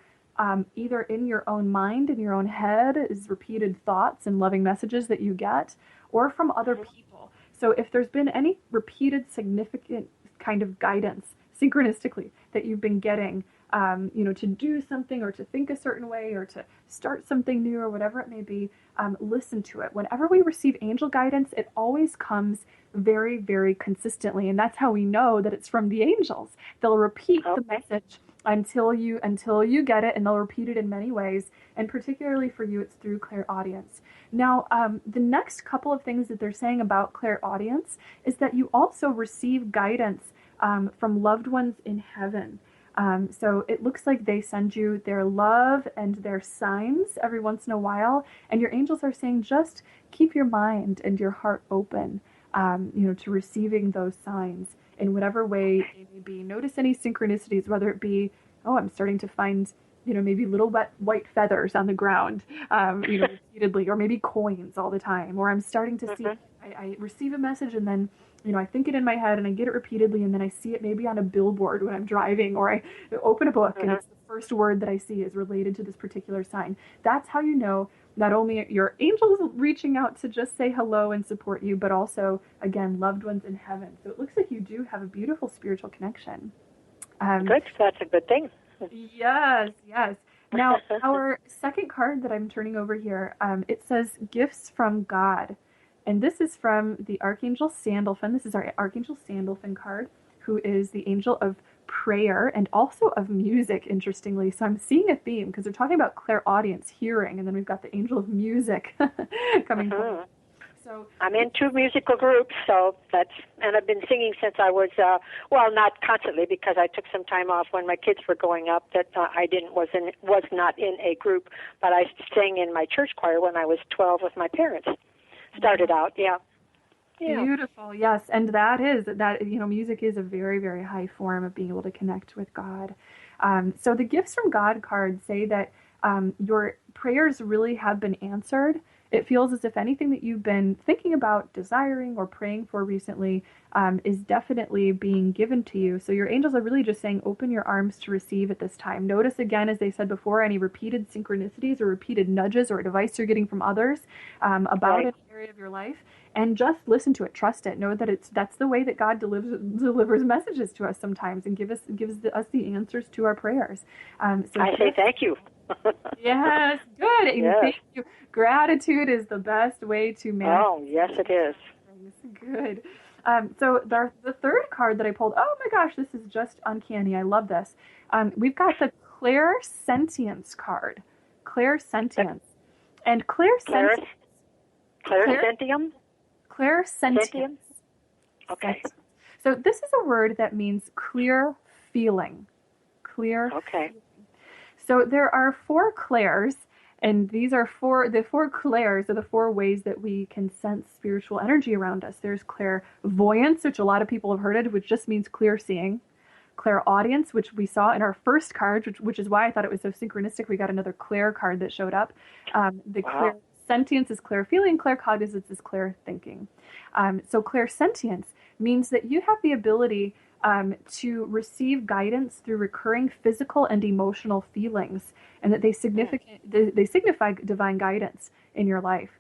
either in your own mind, in your own head, as repeated thoughts and loving messages that you get, or from other people. So if there's been any repeated significant kind of guidance synchronistically that you've been getting, to do something or to think a certain way or to start something new or whatever it may be, listen to it. Whenever we receive angel guidance, it always comes very, very consistently. And that's how we know that it's from the angels. They'll repeat the message until you get it, and they'll repeat it in many ways. And particularly for you, it's through clairaudience. Now, the next couple of things that they're saying about clairaudience is that you also receive guidance from loved ones in heaven. So it looks like they send you their love and their signs every once in a while. And your angels are saying, just keep your mind and your heart open, to receiving those signs in whatever way they may be. Notice any synchronicities, whether it be, oh, I'm starting to find, maybe little wet white feathers on the ground, repeatedly, or maybe coins all the time, or I'm starting to see, I receive a message and then, I think it in my head and I get it repeatedly, and then I see it maybe on a billboard when I'm driving, or I open a book and it's the first word that I see is related to this particular sign. That's how you know not only your angels reaching out to just say hello and support you, but also, again, loved ones in heaven. So it looks like you do have a beautiful spiritual connection. Good. That's a good thing. Yes. Now, our second card that I'm turning over here, it says gifts from God. And this is from the Archangel Sandalphon. This is our Archangel Sandalphon card, who is the angel of prayer and also of music, interestingly. So I'm seeing a theme because they're talking about clairaudience, hearing, and then we've got the angel of music coming forward. So I'm in 2 musical groups, and I've been singing since I was, not constantly, because I took some time off when my kids were growing up. That was not in a group, but I sang in my church choir when I was 12 with my parents. Started out, yeah. Beautiful, yes, and that music is a very, very high form of being able to connect with God. So the gifts from God cards say that your prayers really have been answered. It feels as if anything that you've been thinking about, desiring, or praying for recently is definitely being given to you. So your angels are really just saying, open your arms to receive at this time. Notice again, as they said before, any repeated synchronicities or repeated nudges or advice you're getting from others about an area of your life, and just listen to it, trust it, know that that's the way that God delivers messages to us sometimes, and gives us the answers to our prayers. So I say thank you. Yes, good. Yes. Thank you. Gratitude is the best way to manage. Oh, yes, it is. Good. So the third card that I pulled, oh my gosh, this is just uncanny. I love this. We've got the clairsentience card. Clairsentience. And clairsentience. Clairsentium? Clairsentience. Okay. So this is a word that means clear feeling. Clear. Okay. So there are four clairs, and these are the four clairs are the four ways that we can sense spiritual energy around us. There's clairvoyance, which a lot of people have heard of, which just means clear seeing. Clairaudience, which we saw in our first card, which is why I thought it was so synchronistic. We got another clair card that showed up. The Wow. clairsentience is clear feeling, claircognizance is clear thinking. So clairsentience means that you have the ability to receive guidance through recurring physical and emotional feelings, and that they signify divine guidance in your life.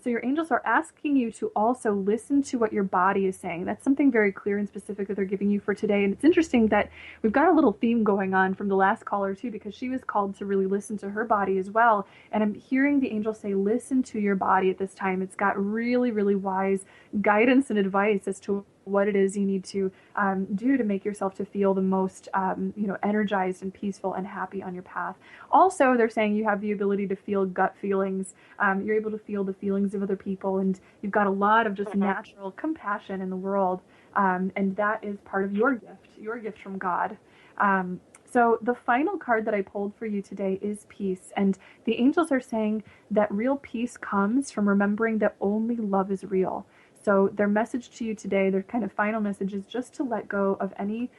So your angels are asking you to also listen to what your body is saying. That's something very clear and specific that they're giving you for today. And it's interesting that we've got a little theme going on from the last caller too, because she was called to really listen to her body as well. And I'm hearing the angels say, listen to your body at this time. It's got really, really wise guidance and advice as to what it is you need to do to make yourself to feel the most energized and peaceful and happy on your path. Also, they're saying you have the ability to feel gut feelings. You're able to feel the feelings of other people, and you've got a lot of just natural compassion in the world, and that is part of your gift from God. So the final card that I pulled for you today is peace, and the angels are saying that real peace comes from remembering that only love is real. So their message to you today, their kind of final message, is just to let go of any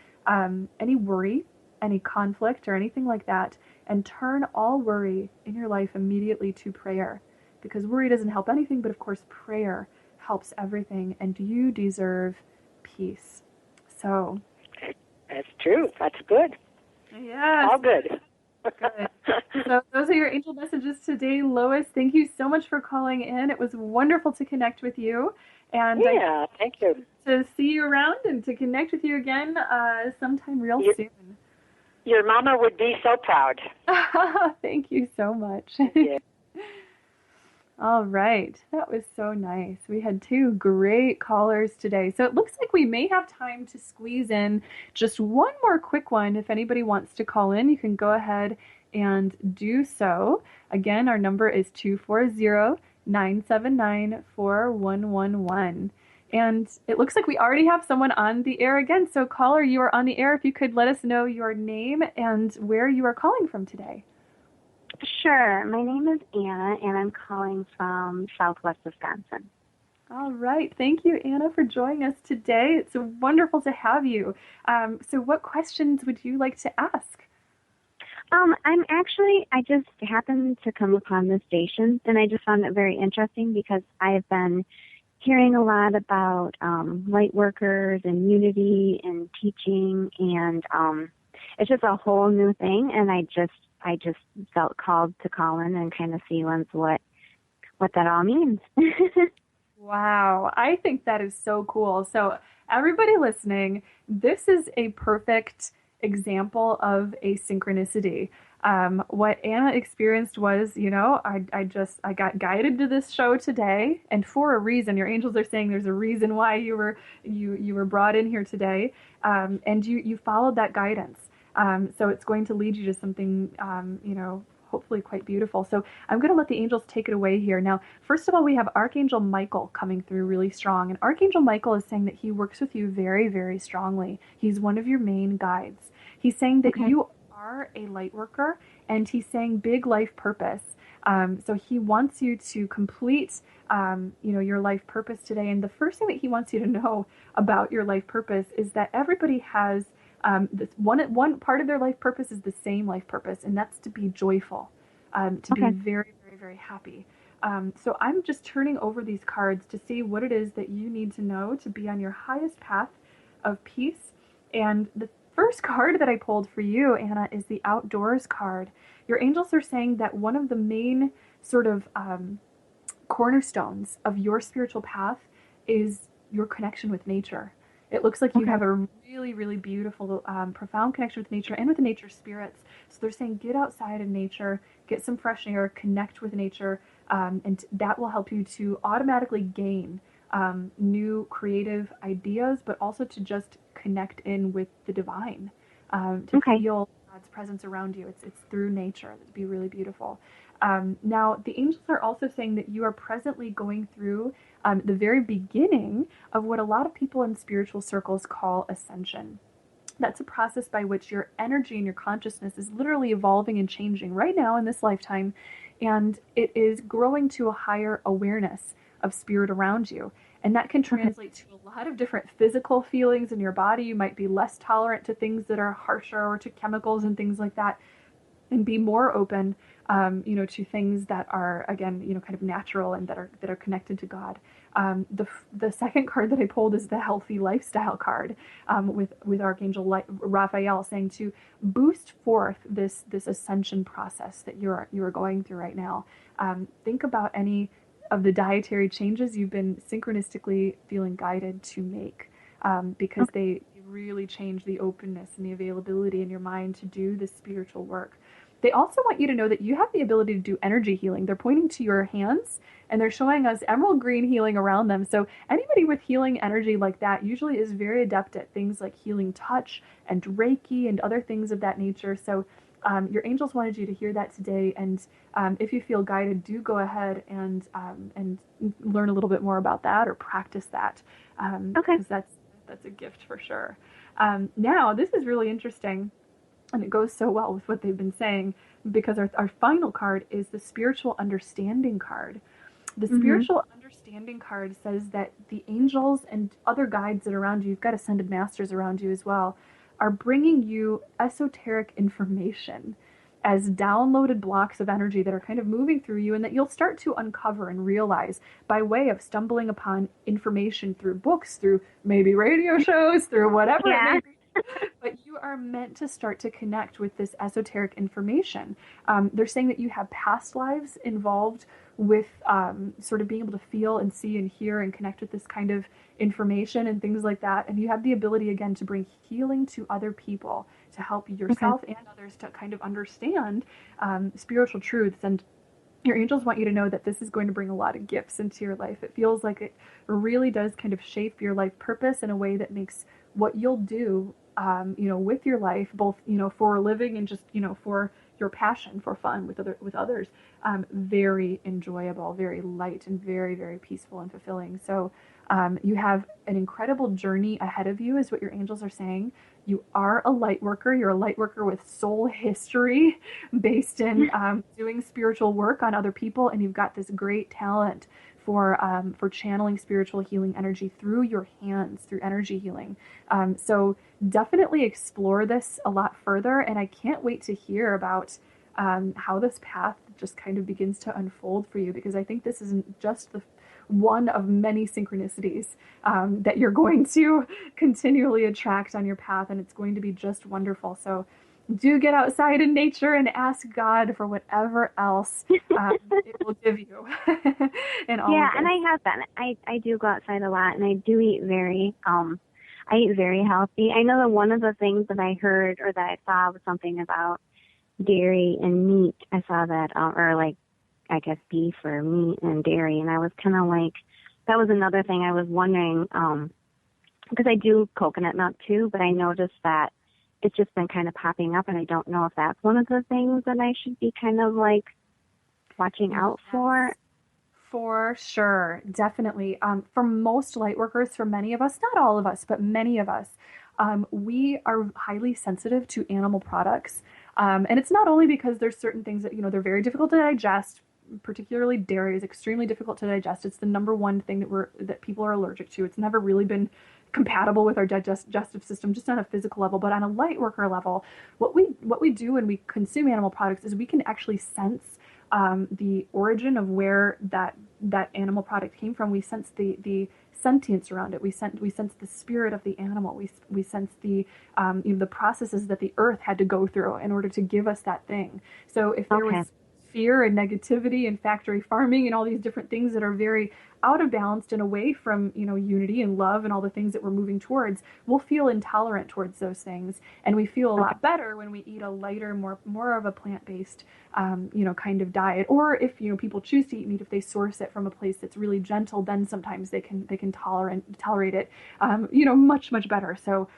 worry, any conflict, or anything like that, and turn all worry in your life immediately to prayer. Because worry doesn't help anything, but of course prayer helps everything, and you deserve peace. So That's true. That's good. Yes. All good. Good. So those are your angel messages today, Lois. Thank you so much for calling in. It was wonderful to connect with you. And Yeah, thank you. To see you around and to connect with you again sometime real soon. Your mama would be so proud. Thank you so much. Yeah. All right. That was so nice. We had two great callers today. So it looks like we may have time to squeeze in just one more quick one. If anybody wants to call in, you can go ahead and do so. Again, our number is 240-979-4111. And it looks like we already have someone on the air again. So caller, you are on the air. If you could let us know your name and where you are calling from today. Sure. My name is Anna, and I'm calling from Southwest Wisconsin. All right. Thank you, Anna, for joining us today. It's wonderful to have you. So what questions would you like to ask? I just happened to come upon this station, and I just found it very interesting because I've been hearing a lot about light workers and unity and teaching, and it's just a whole new thing, and I just felt called to call in and kind of see once what that all means. Wow, I think that is so cool. So everybody listening, this is a perfect example of a synchronicity. What Anna experienced was, I got guided to this show today, and for a reason. Your angels are saying there's a reason why you were brought in here today, and you followed that guidance. So it's going to lead you to something, hopefully quite beautiful. So I'm going to let the angels take it away here. Now, first of all, we have Archangel Michael coming through really strong. And Archangel Michael is saying that he works with you very, very strongly. He's one of your main guides. He's saying that you are a light worker, and he's saying big life purpose. So he wants you to complete, your life purpose today. And the first thing that he wants you to know about your life purpose is that everybody has this one part of their life purpose is the same life purpose, and that's to be joyful, to be very, very, very happy. So I'm just turning over these cards to see what it is that you need to know to be on your highest path of peace. And the first card that I pulled for you, Anna, is the Outdoors card. Your angels are saying that one of the main sort of cornerstones of your spiritual path is your connection with nature. It looks like you have a really, really beautiful, profound connection with nature and with the nature spirits. So they're saying get outside in nature, get some fresh air, connect with nature, and that will help you to automatically gain new creative ideas, but also to just connect in with the divine, to feel God's presence around you. It's through nature. That'd be really beautiful. Now, the angels are also saying that you are presently going through the very beginning of what a lot of people in spiritual circles call ascension. That's a process by which your energy and your consciousness is literally evolving and changing right now in this lifetime, and it is growing to a higher awareness of spirit around you. And that can translate to a lot of different physical feelings in your body. You might be less tolerant to things that are harsher or to chemicals and things like that, and be more open, to things that are, again, kind of natural and that are connected to God. The second card that I pulled is the healthy lifestyle card, with Archangel Raphael saying to boost forth this ascension process that you're going through right now. Think about any of the dietary changes you've been synchronistically feeling guided to make, because they really change the openness and the availability in your mind to do this spiritual work. They also want you to know that you have the ability to do energy healing. They're pointing to your hands and they're showing us emerald green healing around them. So anybody with healing energy like that usually is very adept at things like healing touch and Reiki and other things of that nature. So your angels wanted you to hear that today. And if you feel guided, do go ahead and learn a little bit more about that or practice that. Okay. Because that's a gift for sure. Now, this is really interesting. And it goes so well with what they've been saying, because our final card is the spiritual understanding card. The spiritual understanding card says that the angels and other guides that are around you, you've got ascended masters around you as well, are bringing you esoteric information as downloaded blocks of energy that are kind of moving through you, and that you'll start to uncover and realize by way of stumbling upon information through books, through maybe radio shows, through whatever it may be. But you are meant to start to connect with this esoteric information. They're saying that you have past lives involved with sort of being able to feel and see and hear and connect with this kind of information and things like that. And you have the ability, again, to bring healing to other people, to help yourself and others to kind of understand spiritual truths. And your angels want you to know that this is going to bring a lot of gifts into your life. It feels like it really does kind of shape your life purpose in a way that makes what you'll do, with your life, both, for a living and just, for your passion, for fun with others, very enjoyable, very light, and very, very peaceful and fulfilling. So you have an incredible journey ahead of you, is what your angels are saying. You are a light worker. You're a light worker with soul history based in doing spiritual work on other people, and you've got this great talent for channeling spiritual healing energy through your hands, through energy healing. So definitely explore this a lot further, and I can't wait to hear about how this path just kind of begins to unfold for you, because I think this isn't just the one of many synchronicities that you're going to continually attract on your path, and it's going to be just wonderful. So do get outside in nature and ask God for whatever else it will give you. And all and I have been. I do go outside a lot, and I do eat I eat very healthy. I know that one of the things that I heard or that I saw was something about dairy and meat. I saw that, or like, I guess beef or meat and dairy, and I was kind of like, that was another thing I was wondering, because I do coconut milk too, but I noticed that it's just been kind of popping up, and I don't know if that's one of the things that I should be kind of like watching out for. For sure, definitely. For most light workers, for many of us, not all of us, but many of us, we are highly sensitive to animal products. And it's not only because there's certain things that, they're very difficult to digest. Particularly dairy is extremely difficult to digest. It's the number one thing that people are allergic to. It's never really been compatible with our digestive system, just on a physical level. But on a light worker level, what we do when we consume animal products is we can actually sense the origin of where that animal product came from. We sense the sentience around it. We sense the spirit of the animal. We sense the the processes that the earth had to go through in order to give us that thing. So if there was fear and negativity and factory farming and all these different things that are very out of balance and away from, unity and love and all the things that we're moving towards, we'll feel intolerant towards those things. And we feel a lot better when we eat a lighter, more of a plant-based, kind of diet. Or if, people choose to eat meat, if they source it from a place that's really gentle, then sometimes they can tolerate it, much, much better. So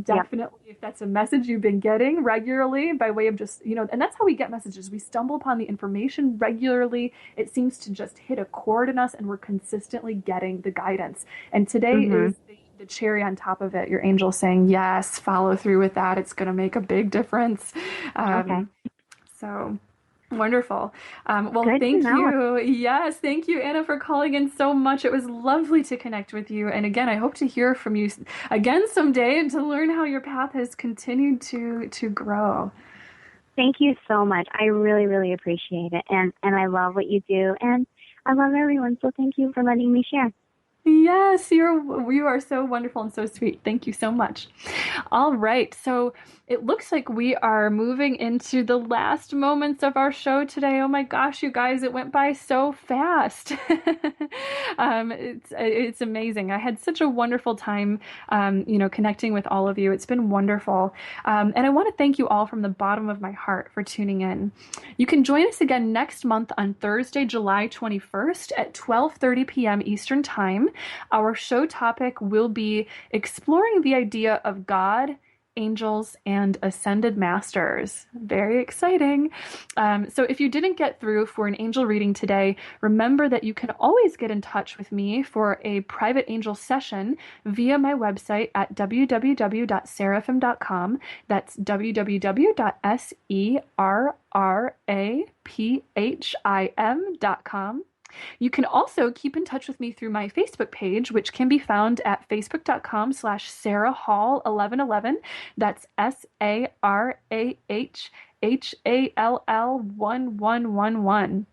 definitely, if that's a message you've been getting regularly by way of just, and that's how we get messages. We stumble upon the information regularly, it seems to just hit a chord in us and we're consistently getting the guidance. And today is the cherry on top of it. Your angel saying, yes, follow through with that. It's going to make a big difference. Okay. So wonderful. Well, Good thank to know. you. Yes, thank you, Anna, for calling in so much. It was lovely to connect with you. And again, I hope to hear from you again someday and to learn how your path has continued to grow. Thank you so much. I really, really appreciate it. And I love what you do. And I love everyone. So thank you for letting me share. Yes, you are so wonderful and so sweet. Thank you so much. All right, so it looks like we are moving into the last moments of our show today. Oh my gosh, you guys, it went by so fast. It's amazing. I had such a wonderful time, connecting with all of you. It's been wonderful, and I want to thank you all from the bottom of my heart for tuning in. You can join us again next month on Thursday, July 21st at 12:30 p.m. Eastern Time. Our show topic will be exploring the idea of God, angels, and ascended masters. Very exciting. So if you didn't get through for an angel reading today, remember that you can always get in touch with me for a private angel session via my website at www.seraphim.com. That's www.seraphim.com. You can also keep in touch with me through my Facebook page, which can be found at facebook.com/SarahHall1111. That's SarahHall1111.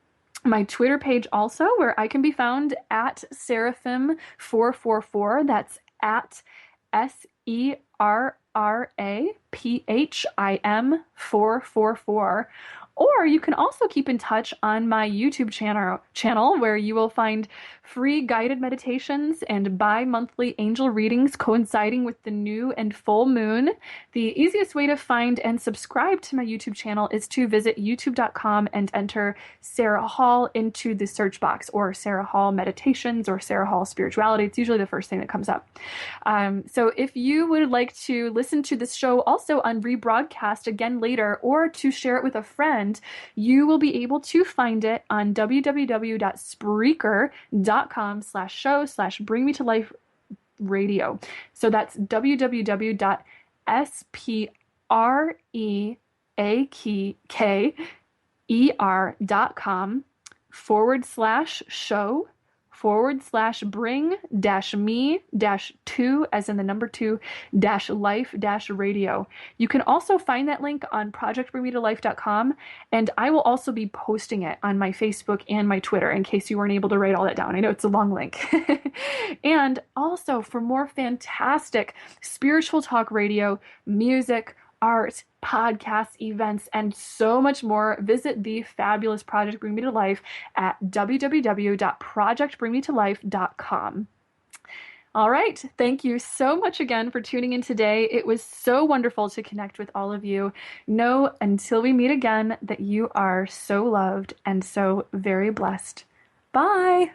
My Twitter page also, where I can be found at Seraphim444. That's at SERAPHIM444. Or you can also keep in touch on my YouTube channel where you will find free guided meditations and bi-monthly angel readings coinciding with the new and full moon. The easiest way to find and subscribe to my YouTube channel is to visit youtube.com and enter Sarah Hall into the search box, or Sarah Hall Meditations or Sarah Hall Spirituality. It's usually the first thing that comes up. So if you would like to listen to this show also on rebroadcast again later, or to share it with a friend, you will be able to find it on www.spreaker.com/show/bring me to life radio. So that's www.spreaker.com/show/bring-me-2, as in the number 2-life-radio. You can also find that link on projectbringmetolife.com, and I will also be posting it on my Facebook and my Twitter in case you weren't able to write all that down. I know it's a long link. And also, for more fantastic spiritual talk radio, music, art, podcasts, events, and so much more, visit the fabulous Project Bring Me to Life at www.projectbringmetolife.com. All right. Thank you so much again for tuning in today. It was so wonderful to connect with all of you. Know until we meet again that you are so loved and so very blessed. Bye.